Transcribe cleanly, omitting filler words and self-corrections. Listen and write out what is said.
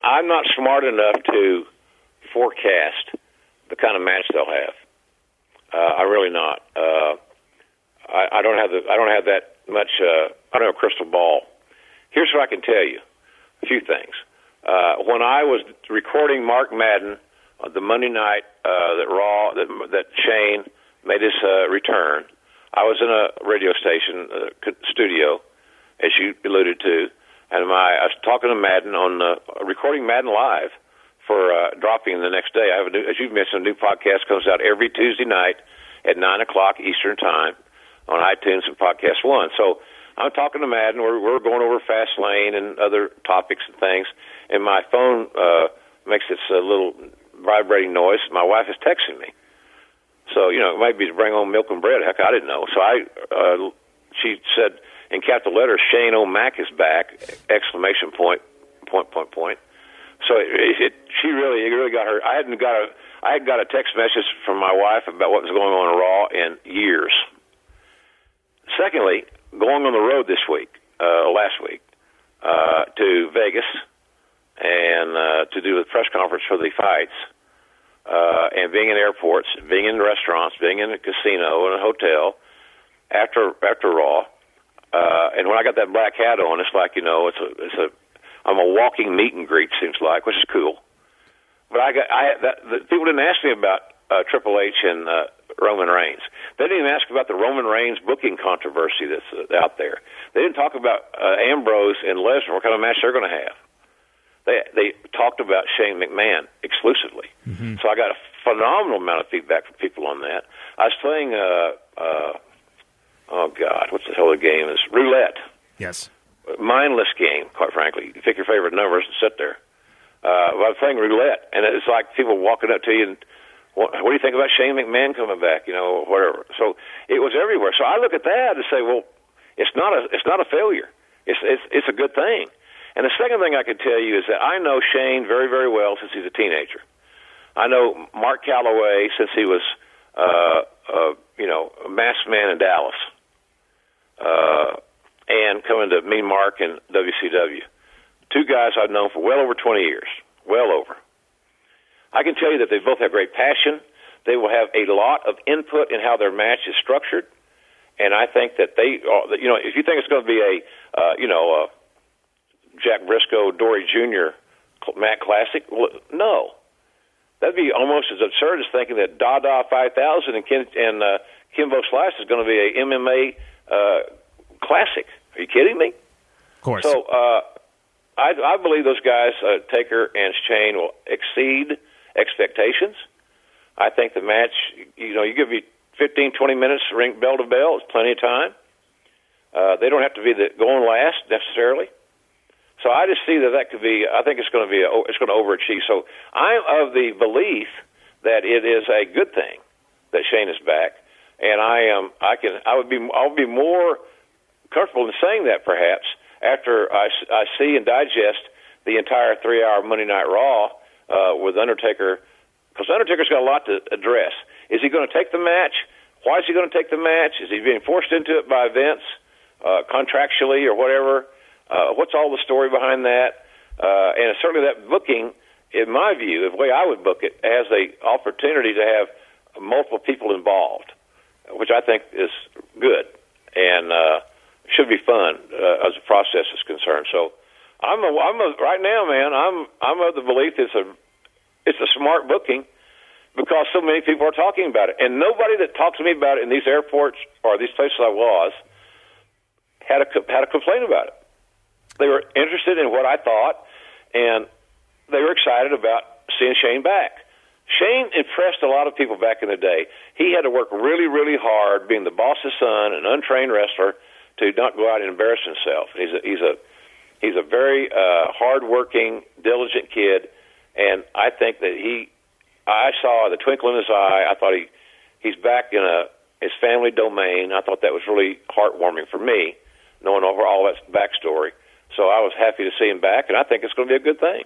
I'm not smart enough to forecast the kind of match they'll have. I'm really not. I don't have that much. I don't have a crystal ball. Here's what I can tell you: a few things. When I was recording Mark Madden on the Monday night that Shane made his return, I was in a radio station studio, as you alluded to, and I was talking to Madden on recording Madden live for dropping the next day. I have as you mentioned, a new podcast comes out every Tuesday night at 9:00 Eastern Time on iTunes and Podcast One. So I'm talking to Madden. We're going over Fast Lane and other topics and things, and my phone makes this little vibrating noise. My wife is texting me. So, it might be to bring home milk and bread. Heck, I didn't know. So she said in capital letters, Shane O'Mac is back, exclamation point, point, point, point. So it really got her. I had got a text message from my wife about what was going on in Raw in years. Secondly, going on the road this week, last week, to Vegas and to do the press conference for the fights, and being in airports, being in restaurants, being in a casino and a hotel after Raw, and when I got that black hat on, it's like I'm a walking meet and greet, seems like, which is cool. But the people didn't ask me about Triple H and Roman Reigns. They didn't even ask about the Roman Reigns booking controversy that's out there. They didn't talk about Ambrose and Lesnar, what kind of match they're going to have. They talked about Shane McMahon exclusively. Mm-hmm. So I got a phenomenal amount of feedback from people on that. I was playing, what's the hell of the game? It's roulette. Yes. Mindless game, quite frankly. You pick your favorite numbers and sit there. I was playing roulette, and it's like people walking up to you and, what do you think about Shane McMahon coming back? Whatever. So it was everywhere. So I look at that and say, well, it's not a failure. It's a good thing. And the second thing I can tell you is that I know Shane very, very well since he's a teenager. I know Mark Calloway since he was, a masked man in Dallas, and coming to Mean Mark and WCW. Two guys I've known for well over 20 years, well over. I can tell you that they both have great passion. They will have a lot of input in how their match is structured, and I think that they, if you think it's going to be a Jack Briscoe, Dory Jr. Matt Classic, well, no. That'd be almost as absurd as thinking that Dada 5000 and Kimbo Slice is going to be a MMA classic. Are you kidding me? Of course. So I believe those guys, Taker and Shane, will exceed expectations. I think the match, you give me 15, 20 minutes, ring bell to bell, it's plenty of time. They don't have to be going last necessarily. So I just see that could be. I think it's going to overachieve. So I'm of the belief that it is a good thing that Shane is back, and I'll be more comfortable in saying that perhaps after I see and digest the entire 3-hour Monday Night Raw with Undertaker, because Undertaker's got a lot to address. Is he going to take the match? Why is he going to take the match? Is he being forced into it by Vince contractually or whatever? What's all the story behind that? And certainly that booking, in my view, the way I would book it, has the opportunity to have multiple people involved, which I think is good and should be fun as the process is concerned. So right now, man, I'm of the belief it's a smart booking because so many people are talking about it, and nobody that talked to me about it in these airports or these places I was had a complaint about it. They were interested in what I thought, and they were excited about seeing Shane back. Shane impressed a lot of people back in the day. He had to work really, really hard, being the boss's son, an untrained wrestler, to not go out and embarrass himself. He's a very hard-working, diligent kid, and I think that I saw the twinkle in his eye. I thought he's back in his family domain. I thought that was really heartwarming for me, knowing over all that backstory. So I was happy to see him back, and I think it's going to be a good thing.